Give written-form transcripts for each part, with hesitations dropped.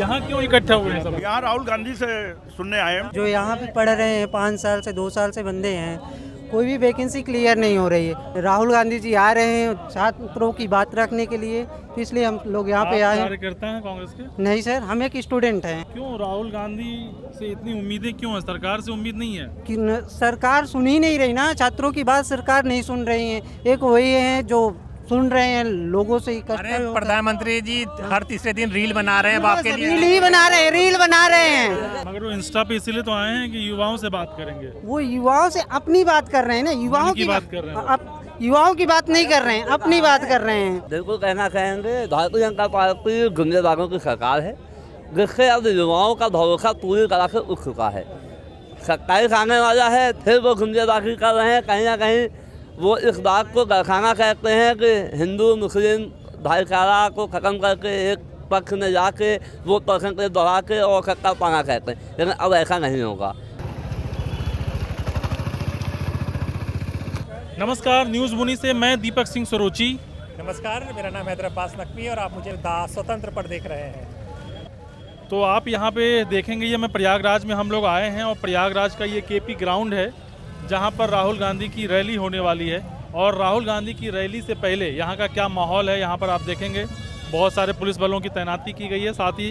यहाँ क्यों इकट्ठा हुए हैं सब? यहाँ राहुल गांधी से सुनने आए हैं। जो यहाँ पे पढ़ रहे हैं 5 साल से 2 साल से बंदे हैं, कोई भी वैकेंसी क्लियर नहीं हो रही है। राहुल गांधी जी आ रहे हैं छात्रों की बात रखने के लिए, तो इसलिए हम लोग यहाँ पे आए हैं। कार्यकर्ता हैं कांग्रेस के? नहीं सर, हम एक स्टूडेंट हैं। क्यों राहुल गांधी से इतनी उम्मीदें क्यों है? सरकार से उम्मीद नहीं है? कि सरकार सुन ही नहीं रही ना, छात्रों की बात सरकार नहीं सुन रही है। एक वही है जो सुन रहे हैं लोगों से। अरे प्रधानमंत्री जी हर तीसरे दिन रील बना रहे हैं बाप के लिए। रील ही बना रहे हैं, रील बना रहे हैं। मगर वो इंस्टा पे इसीलिए तो आए हैं कि युवाओं से बात करेंगे। वो युवाओं से अपनी बात कर रहे हैं ना, युवाओं की बात कर रहे हैं। युवाओं की बात नहीं कर रहे हैं, अपनी बात कर रहे हैं। बिल्कुल कहना चाहेंगे, भारतीय जनता पार्टी गुंडेबाजों की सरकार है, जिससे अब युवाओं का भरोसा पूरी तरह से उठ चुका है। 27 आने वाला है, फिर वो गुंडेबाजी कर रहे हैं। कहीं ना कहीं वो इस बात को दर्शाना चाहते हैं कि हिंदू मुस्लिम भाईचारा को ख़त्म करके एक पक्ष में जाके वो परसेंटेज बढ़ा के और सत्ता पाना चाहते हैं, लेकिन अब ऐसा नहीं होगा। नमस्कार, न्यूज़ बुनी से मैं दीपक सिंह सरोची। नमस्कार, मेरा नाम हैदर अब्बास नकवी और आप मुझे द स्वतंत्र पर देख रहे हैं। तो आप यहाँ पे देखेंगे, ये मैं प्रयागराज में हम लोग आए हैं और प्रयागराज का ये केपी ग्राउंड है जहाँ पर राहुल गांधी की रैली होने वाली है। और राहुल गांधी की रैली से पहले यहाँ का क्या माहौल है, यहाँ पर आप देखेंगे बहुत सारे पुलिस बलों की तैनाती की गई है। साथ ही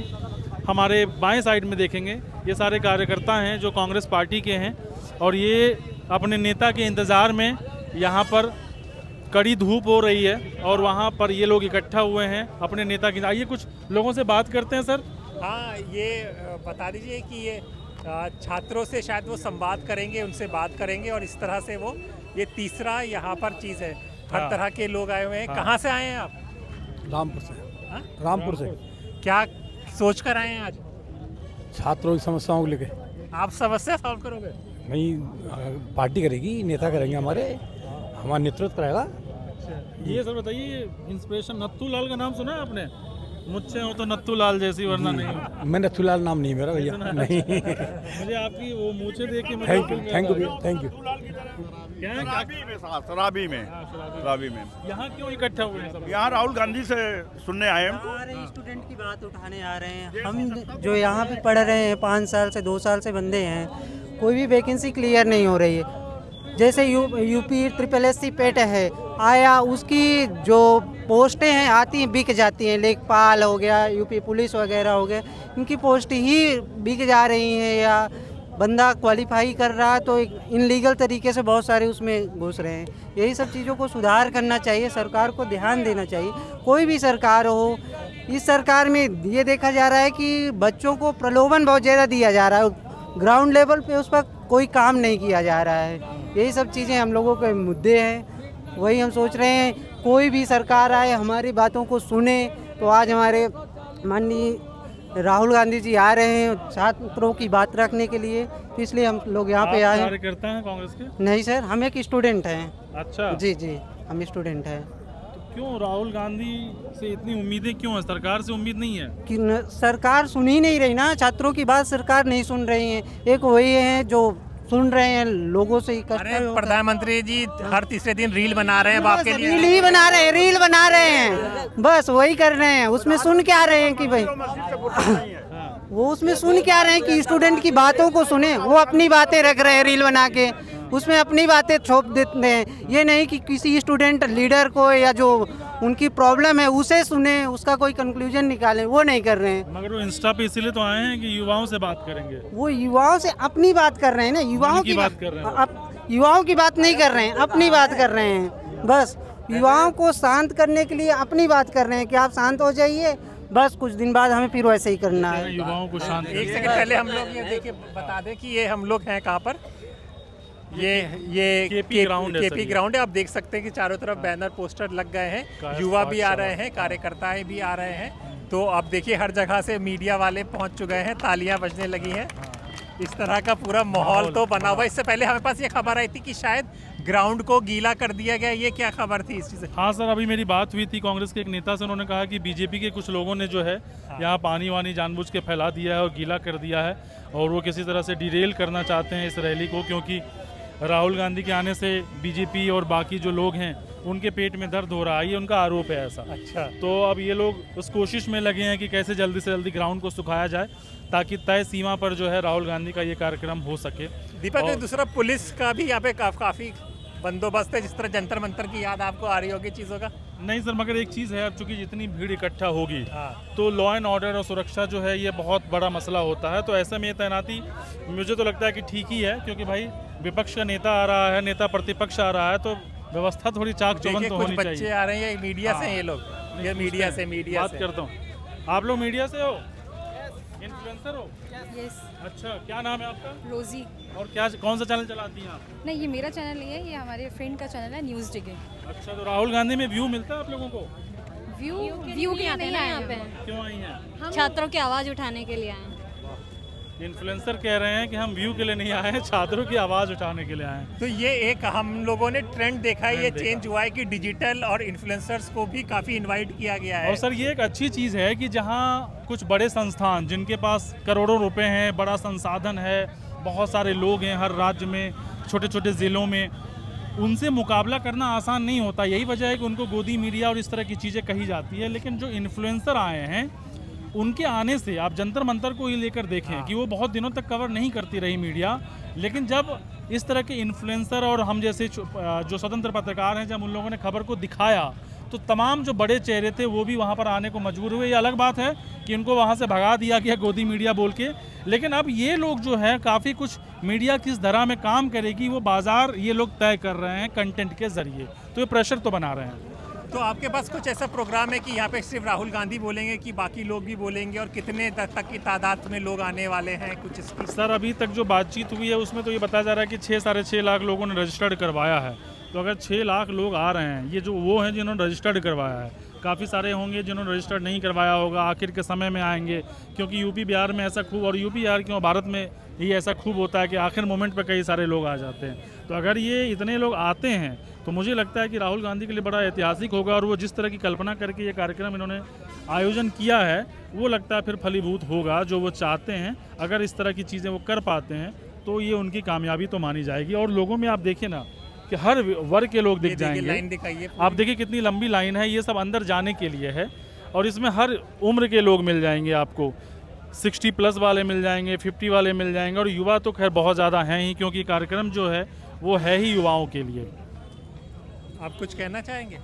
हमारे बाएं साइड में देखेंगे ये सारे कार्यकर्ता हैं जो कांग्रेस पार्टी के हैं और ये अपने नेता के इंतज़ार में यहाँ पर कड़ी धूप हो रही है और वहाँ पर ये लोग इकट्ठा हुए हैं अपने नेता की। आइए कुछ लोगों से बात करते हैं। सर हाँ, ये बता दीजिए कि ये छात्रों से शायद वो संवाद करेंगे, उनसे बात करेंगे और इस तरह से वो ये तीसरा यहाँ पर चीज़ है। हर तरह के लोग आए हुए हैं। कहाँ से आए हैं आप? रामपुर से। हाँ? रामपुर से। क्या सोच कर आए हैं आज? छात्रों की समस्याओं को लेके। आप समस्या सॉल्व करोगे? नहीं, पार्टी करेगी, नेता करेंगे, हमारा नेतृत्व करेगा। ये सर बताइए, इंस्पिरेशन नत्थू लाल का नाम सुना है आपने? मुझसे हो तो नत्थू लाल जैसी, वरना नहीं। मैं नत्थू लाल नाम नहीं मेरा भैया, नहीं। मुझे आपकी वो मूछें देख के थैंक यू। शराबी में यहाँ क्यों इकट्ठा हुए हैं सब? यहाँ राहुल गांधी से सुनने आए हैं। स्टूडेंट की बात उठाने आ रहे हैं। हम जो यहाँ पे पढ़ रहे हैं 5 साल से 2 साल से बंदे हैं, कोई भी वैकेंसी क्लियर नहीं हो रही है। जैसे यूपी SSSC पेट है आया, उसकी जो पोस्टें हैं आती हैं बिक जाती हैं। लेखपाल हो गया, यूपी पुलिस वगैरह हो गया, इनकी पोस्ट ही बिक जा रही हैं। या बंदा क्वालिफाई कर रहा है तो इनलीगल तरीके से बहुत सारे उसमें घुस रहे हैं। यही सब चीज़ों को सुधार करना चाहिए, सरकार को ध्यान देना चाहिए। कोई भी सरकार हो, इस सरकार में ये देखा जा रहा है कि बच्चों को प्रलोभन बहुत ज़्यादा दिया जा रहा है, ग्राउंड लेवल पे उस पर कोई काम नहीं किया जा रहा है। यही सब चीज़ें हम लोगों के मुद्दे हैं। वही हम सोच रहे हैं कोई भी सरकार आए, हमारी बातों को सुने। तो आज हमारे माननीय राहुल गांधी जी आ रहे हैं छात्रों की बात रखने के लिए, तो इसलिए हम लोग यहाँ पे आए हैं। कार्यकर्ता हैं कांग्रेस के? नहीं सर, हम एक स्टूडेंट हैं। अच्छा जी, हम स्टूडेंट हैं। तो क्यों राहुल गांधी से इतनी उम्मीदें क्यों है? सरकार से उम्मीद नहीं है? कि सरकार सुन ही नहीं रही ना, छात्रों की बात सरकार नहीं सुन रही है। एक वही है जो सुन रहे हैं लोगों से। अरे प्रधानमंत्री जी हर तीसरे दिन रील बना रहे हैं बाप के लिए। रील ही बना रहे हैं, रील बना रहे हैं, बस वही कर रहे हैं। उसमें सुन क्या रहे हैं कि भाई वो उसमें सुन क्या रहे हैं कि स्टूडेंट की बातों को सुने। वो अपनी बातें रख रहे हैं रील बना के, उसमें अपनी बातें छोप देते हैं। ये नहीं कि किसी स्टूडेंट लीडर को या जो उनकी प्रॉब्लम है उसे सुने, उसका कोई कंक्लूजन निकालें, वो नहीं कर रहे हैं। मगर वो इंस्टा पे इसीलिए तो आए हैं कि युवाओं से बात करेंगे। वो युवाओं से अपनी बात कर रहे हैं ना, युवाओं की बात कर रहे हैं। युवाओं की बात नहीं कर रहे हैं, अपनी बात कर रहे हैं। बस युवाओं को शांत करने के लिए अपनी बात कर रहे हैं कि आप शांत हो जाइए, बस कुछ दिन बाद हमें फिर वैसे ही करना है। युवाओं को शांत। एक सेकंड पहले हम लोग ये देखिए बता दें कि ये हम लोग हैं कहाँ पर। ये केपी ग्राउंड है। आप देख सकते हैं कि चारों तरफ बैनर पोस्टर लग गए हैं। युवा भी आ रहे हैं, कार्यकर्ताएं भी आ रहे हैं। तो अब देखिए हर जगह से मीडिया वाले पहुंच चुके हैं, तालियां बजने लगी हैं। इस तरह का पूरा माहौल तो बना हुआ। इससे पहले हमें पास ये खबर आई थी कि शायद ग्राउंड को गीला कर दिया गया। ये क्या खबर थी इस चीज़ से? हाँ सर, अभी मेरी बात हुई थी कांग्रेस के एक नेता से। उन्होंने कहा कि बीजेपी के कुछ लोगों ने जो है यहाँ पानी वानी जानबूझ के फैला दिया है और गीला कर दिया है और वो किसी तरह से डिरेल करना चाहते हैं इस रैली को, क्योंकि राहुल गांधी के आने से बीजेपी और बाकी जो लोग हैं उनके पेट में दर्द हो रहा है, ये उनका आरोप है ऐसा। अच्छा, तो अब ये लोग उस कोशिश में लगे हैं कि कैसे जल्दी से जल्दी ग्राउंड को सुखाया जाए ताकि तय सीमा पर जो है राहुल गांधी का ये कार्यक्रम हो सके। दीपक और- दूसरा पुलिस का भी यहाँ पे काफी बंदोबस्त है, जिस तरह जंतर मंतर की याद आपको आ रही होगी चीज़ों का। नहीं सर, मगर एक चीज़ है, अब चूंकि जितनी भीड़ इकट्ठा होगी हाँ, तो लॉ एंड ऑर्डर और सुरक्षा जो है ये बहुत बड़ा मसला होता है। तो ऐसे में ये तैनाती मुझे तो लगता है कि ठीक ही है, क्योंकि भाई विपक्ष का नेता आ रहा है, नेता प्रतिपक्ष आ रहा है, तो व्यवस्था थोड़ी चाक चौबंद देखिए तो कुछ होनी बच्चे चाहिए। आ रहे हैं, ये मीडिया से हैं, ये लोग, ये मीडिया बात से करता हूँ। आप लोग मीडिया से हो, इन्फ्लुएंसर हो? यस, अच्छा, क्या नाम है आपका रोजी। और क्या कौन सा चैनल चलाती हैं आप? नहीं, ये मेरा चैनल नहीं है, ये हमारे फ्रेंड का चैनल है, न्यूज़ डिगिंग। अच्छा, तो राहुल गांधी में व्यू मिलता है आप लोगों को? व्यू के लिए नहीं आए हैं, क्यों आई हैं? छात्रों की आवाज़ उठाने के लिए आए हैं। इन्फ्लुएंसर कह रहे हैं कि हम व्यू के लिए नहीं आए हैं, छात्रों की आवाज़ उठाने के लिए आए हैं। तो ये एक हम लोगों ने ट्रेंड देखा है, ये चेंज हुआ है कि डिजिटल और इन्फ्लुएंसर्स को भी काफ़ी इनवाइट किया गया है। और सर ये एक अच्छी चीज़ है कि जहाँ कुछ बड़े संस्थान जिनके पास करोड़ों रुपए हैं, बड़ा संसाधन है, बहुत सारे लोग हैं हर राज्य में, छोटे छोटे ज़िलों में, उनसे मुकाबला करना आसान नहीं होता। यही वजह है कि उनको गोदी मीडिया और इस तरह की चीज़ें कही जाती है। लेकिन जो इन्फ्लुएंसर आए हैं उनके आने से आप जंतर मंतर को ही लेकर देखें कि वो बहुत दिनों तक कवर नहीं करती रही मीडिया, लेकिन जब इस तरह के इन्फ्लुएंसर और हम जैसे जो स्वतंत्र पत्रकार हैं, जब उन लोगों ने खबर को दिखाया तो तमाम जो बड़े चेहरे थे वो भी वहाँ पर आने को मजबूर हुए। ये अलग बात है कि उनको वहाँ से भगा दिया गया गोदी मीडिया बोल के, लेकिन अब ये लोग जो है काफ़ी कुछ मीडिया किस तरह में काम करेगी वो बाजार ये लोग तय कर रहे हैं कंटेंट के ज़रिए, तो ये प्रेशर तो बना रहे हैं। तो आपके पास कुछ ऐसा प्रोग्राम है कि यहाँ पे सिर्फ राहुल गांधी बोलेंगे कि बाकी लोग भी बोलेंगे, और कितने तक की तादाद में लोग आने वाले हैं कुछ इसकी? सर अभी तक जो बातचीत हुई है उसमें तो ये बताया जा रहा है कि 6-6.5 लाख लोगों ने रजिस्टर्ड करवाया है। तो अगर 6 लाख लोग आ रहे हैं, ये जो वो हैं जिन्होंने रजिस्टर्ड करवाया है, काफ़ी सारे होंगे जिन्होंने रजिस्टर्ड नहीं करवाया होगा, आखिर के समय में आएंगे, क्योंकि यूपी बिहार में ऐसा खूब, और यूपी बिहार क्यों भारत में ही ऐसा खूब होता है कि आखिर मोमेंट पर कई सारे लोग आ जाते हैं। तो अगर ये इतने लोग आते हैं तो मुझे लगता है कि राहुल गांधी के लिए बड़ा ऐतिहासिक होगा, और वो जिस तरह की कल्पना करके ये कार्यक्रम इन्होंने आयोजन किया है वो लगता है फिर फलीभूत होगा। जो वो चाहते हैं, अगर इस तरह की चीज़ें वो कर पाते हैं तो ये उनकी कामयाबी तो मानी जाएगी। और लोगों में आप देखिए ना कि हर वर्ग के लोग दिख जाएंगे। लाइन दिखाइए, आप देखिए कितनी लंबी लाइन है, ये सब अंदर जाने के लिए है, और इसमें हर उम्र के लोग मिल जाएंगे आपको। 60+ वाले मिल जाएंगे, 50 वाले मिल जाएंगे, और युवा तो खैर बहुत ज़्यादा हैं ही, क्योंकि कार्यक्रम जो है वो है ही युवाओं के लिए। आप कुछ कहना चाहेंगे?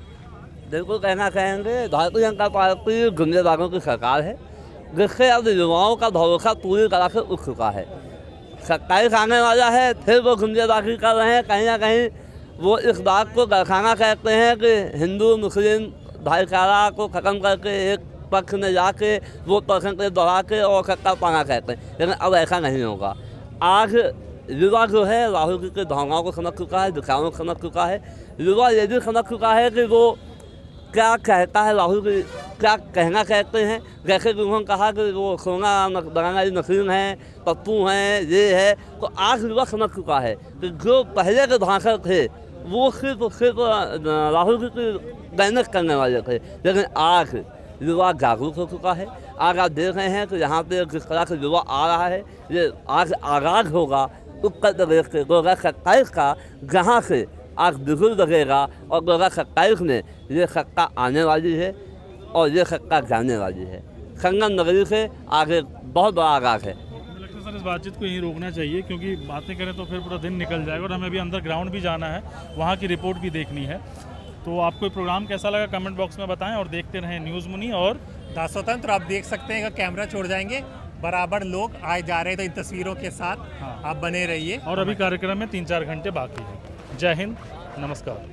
बिल्कुल कहना चाहेंगे, भारतीय जनता पार्टी गुंडेबाजों की सरकार है, जिससे अब युवाओं का भरोसा पूरी तरह से उठ चुका है। 27 आने वाला है, फिर वो गुंडेबाजी कर रहे हैं। कहीं ना कहीं वो इस बात को दर्शाना चाहते हैं कि हिंदू मुस्लिम भाईचारा को ख़त्म करके एक पक्ष में जाके वो परसेंटेज बढ़ा के और सत्ता पाना चाहते हैं, लेकिन अब ऐसा नहीं होगा। आज युवा जो है राहुल जी के भावनाओं को समझ चुका है, विचारों को समझ चुका है। युवा ये भी समझ चुका है कि वो क्या कहता है, राहुल जी क्या कहना चाहते हैं। जैसे कि उन्होंने कहा कि वो सोना बनाना नसीम है, पप्पू हैं, ये है। तो आज युवा समझ चुका है कि जो पहले के भाषण थे वो सिर्फ राहुल जी की बैनक करने वाले थे, लेकिन आज युवा जागरूक हो चुका है। आज आप देख रहे हैं कि यहाँ पे जिस तरह से युवा आ रहा है, ये आज आगाज़ होगा उत्तर प्रदेश के 2027 का, जहाँ से आज बिगुल लगेगा, और 2027 में ये सत्ता आने वाली है और ये सत्ता जाने वाली है। संगम नगरी से आगे बहुत बड़ा आगाज़ है। मुझे लगता है सर इस बातचीत को यहीं रोकना चाहिए, क्योंकि बातें करें तो फिर पूरा दिन निकल जाएगा, और हमें अभी अंदर ग्राउंड भी जाना है, वहाँ की रिपोर्ट भी देखनी है। तो आपको ये प्रोग्राम कैसा लगा कमेंट बॉक्स में बताएं, और देखते रहें न्यूज़ मुनी और दासोतंत्र। आप देख सकते हैं कि कैमरा छोड़ जाएंगे, बराबर लोग आए जा रहे हैं, तो इन तस्वीरों के साथ हाँ। आप बने रहिए। और अभी कार्यक्रम में 3-4 घंटे बाकी है। जय हिंद, नमस्कार।